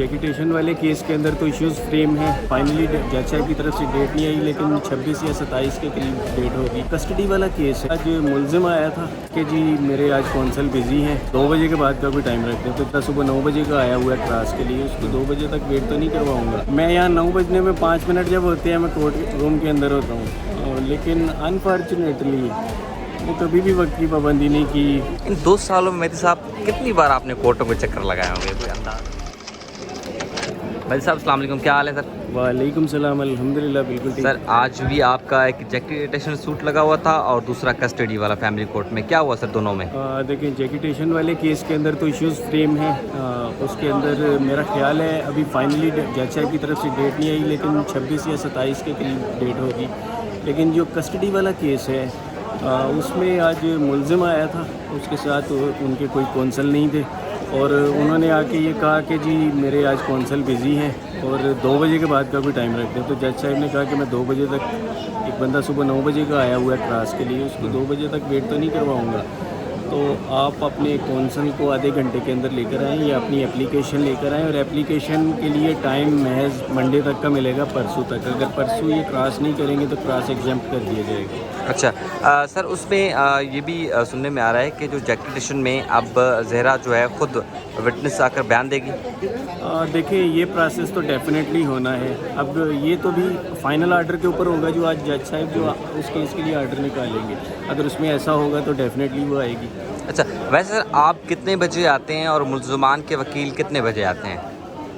जैकिटेशन वाले केस के अंदर तो इश्यूज़ फ्रेम है। फाइनली जज साहब की तरफ से डेट नहीं आई, लेकिन 26 या 27 के करीब डेट होगी। कस्टडी वाला केस है। आज मुलजिम आया था कि जी मेरे आज कौंसल बिजी हैं, 2 बजे के बाद का कोई टाइम रखते हैं। तो इतना सुबह 9 बजे का आया हुआ है क्लास के लिए, उसको 2 बजे तक वेट तो नहीं करवाऊँगा। मैं यहाँ 9 बजने में 5 मिनट जब होते हैं मैं कोर्ट रूम के अंदर होता हूँ, लेकिन अनफॉर्चुनेटली वो कभी भी वक्त की पाबंदी नहीं की। इन 2 सालों में मेहदी साहब कितनी बार आपने कोर्टों के चक्कर लगाए होंगे, कोई अंदाज़? मेहदी साहब अस्सलाम वालेकुम, क्या हाल है सर? वालेकुम सलाम, अल्हम्दुलिल्लाह बिल्कुल ठीक। सर आज भी आपका एक जैकिटेशन सूट लगा हुआ था और दूसरा कस्टडी वाला फैमिली कोर्ट में, क्या हुआ सर दोनों में? देखिए जैकिटेशन वाले केस के अंदर तो इश्यूज़ फ्रेम है। उसके अंदर मेरा ख्याल है अभी फाइनली जज साहब की तरफ से डेट नहीं आई, लेकिन 26 या 27 के करीब डेट होगी। लेकिन जो कस्टडी वाला केस है उसमें आज मुलजिम आया था, उसके साथ उनके कोई कौंसल नहीं थे और उन्होंने आके ये कहा कि जी मेरे आज कौंसल बिज़ी हैं और 2 बजे के बाद का कोई टाइम रखते हैं। तो जज साहब ने कहा कि मैं 2 बजे तक, एक बंदा सुबह 9 बजे का आया हुआ है क्लास के लिए, उसको 2 बजे तक वेट तो नहीं करवाऊँगा। तो आप अपने कौंसल को आधे घंटे के अंदर लेकर आएँ या अपनी एप्लीकेशन लेकर आएँ, और एप्लीकेशन के लिए टाइम महज मंडे तक का मिलेगा, परसों तक। अगर परसों ये क्रॉस नहीं करेंगे तो क्रॉस एग्जाम्प्ट कर दिया जाएगा। अच्छा सर उसमें ये भी सुनने में आ रहा है कि जो जैकिटेशन में अब जहरा जो है ख़ुद विटनेस आकर बयान देगी। देखिए ये प्रोसेस तो डेफिनेटली होना है। अब ये तो भी फाइनल आर्डर के ऊपर होगा, जो आज जज साहब जो उस केस के लिए आर्डर निकालेंगे। अगर उसमें ऐसा होगा तो डेफिनेटली वो आएगी। अच्छा वैसे सर आप कितने बजे आते हैं और मुल्ज़िमान के वकील कितने बजे आते हैं?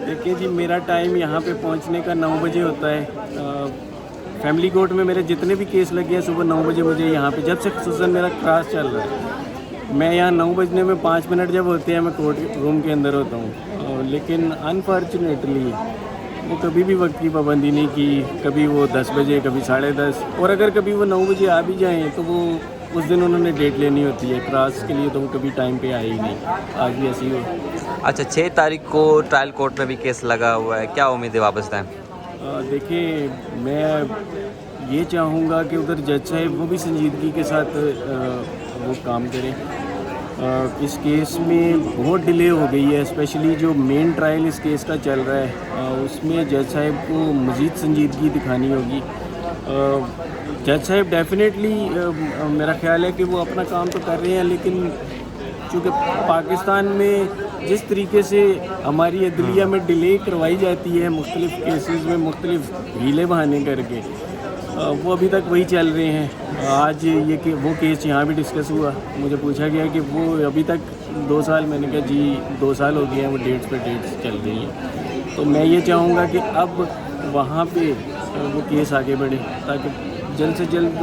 देखिए जी मेरा टाइम यहाँ पे पहुँचने का 9 बजे होता है। फैमिली कोर्ट में मेरे जितने भी केस लगे हैं सुबह 9 बजे मुझे यहाँ पे, जब से खुसूसन मेरा क्लास चल रहा है, मैं यहाँ 9 बजने में 5 मिनट जब होते हैं मैं कोर्ट रूम के अंदर होता हूँ। लेकिन अनफॉर्चुनेटली वो कभी भी वक्त की पाबंदी नहीं की। कभी वो 10 बजे, कभी 10:30, और अगर कभी वो 9 बजे आ भी जाएँ तो वो उस दिन उन्होंने डेट लेनी होती है क्लास के लिए, तो वो कभी टाइम पे आए ही नहीं। आज भी ऐसी हो। अच्छा 6 तारीख को ट्रायल कोर्ट में भी केस लगा हुआ है, क्या उम्मीद है वापस टाइम? देखिए मैं ये चाहूँगा कि उधर जज साहब वो भी संजीदगी के साथ वो काम करें। इस केस में बहुत डिले हो गई है, स्पेशली जो मेन ट्रायल इस केस का चल रहा है उसमें जज साहब को मज़ीद संजीदगी दिखानी होगी। जज साहब डेफिनेटली मेरा ख्याल है कि वो अपना काम तो कर रहे हैं, लेकिन चूँकि पाकिस्तान में जिस तरीके से हमारी अदलिया में डिले करवाई जाती है मुख्तलिफ़ केसेस में मुख्तलिफ़ हीले बहाने करके, वो अभी तक वही चल रहे हैं। आज ये वो केस यहाँ भी डिस्कस हुआ, मुझे पूछा गया कि वो अभी तक 2 साल, मैंने कहा जी 2 साल हो गए हैं, वो डेट्स पे डेट्स चल रही हैं। तो मैं ये चाहूँगा कि अब वहाँ पे वो केस आगे बढ़े ताकि जल्द से जल्द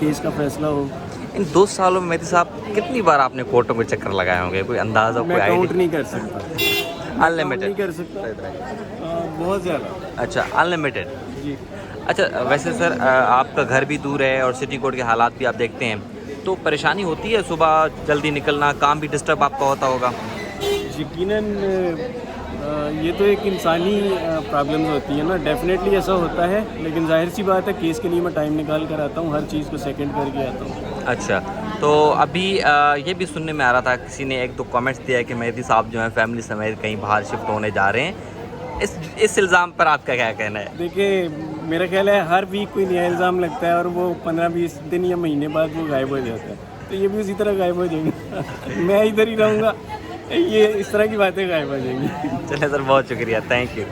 केस का फैसला हो। इन 2 सालों में मेहदी साहब कितनी बार आपने कोर्टों के चक्कर लगाए होंगे, कोई अंदाज़ा, कोई मैं काउंट आइडिया? नहीं कर सकता। अनलिमिटेड नहीं कर सकता, बहुत ज़्यादा। अच्छा अनलिमिटेड। जी अच्छा वैसे सर आपका घर भी दूर है और सिटी कोर्ट के हालात भी आप देखते हैं, तो परेशानी होती है सुबह जल्दी निकलना, काम भी डिस्टर्ब आपका होता होगा? यकीनन ये तो एक इंसानी प्रॉब्लम्स होती है ना, डेफिनेटली ऐसा होता है। लेकिन जाहिर सी बात है केस के लिए मैं टाइम निकाल कर आता हूँ, हर चीज़ को सेकंड करके आता हूँ। अच्छा तो अभी ये भी सुनने में आ रहा था, किसी ने 1-2 कमेंट्स दिया है कि मेहदी साहब जो है फैमिली समेत कहीं बाहर शिफ्ट होने जा रहे हैं। इस इल्ज़ाम पर आपका क्या कहना है? देखिए मेरा ख्याल है हर वीक कोई नया इल्ज़ाम लगता है और वो 15-20 दिन या महीने बाद वो गायब हो जाता है, तो ये भी उसी तरह गायब हो जाएंगे। मैं इधर ही रहूँगा, ये इस तरह की बातें गायब हो जाएंगी। चलिए सर बहुत शुक्रिया, थैंक यू।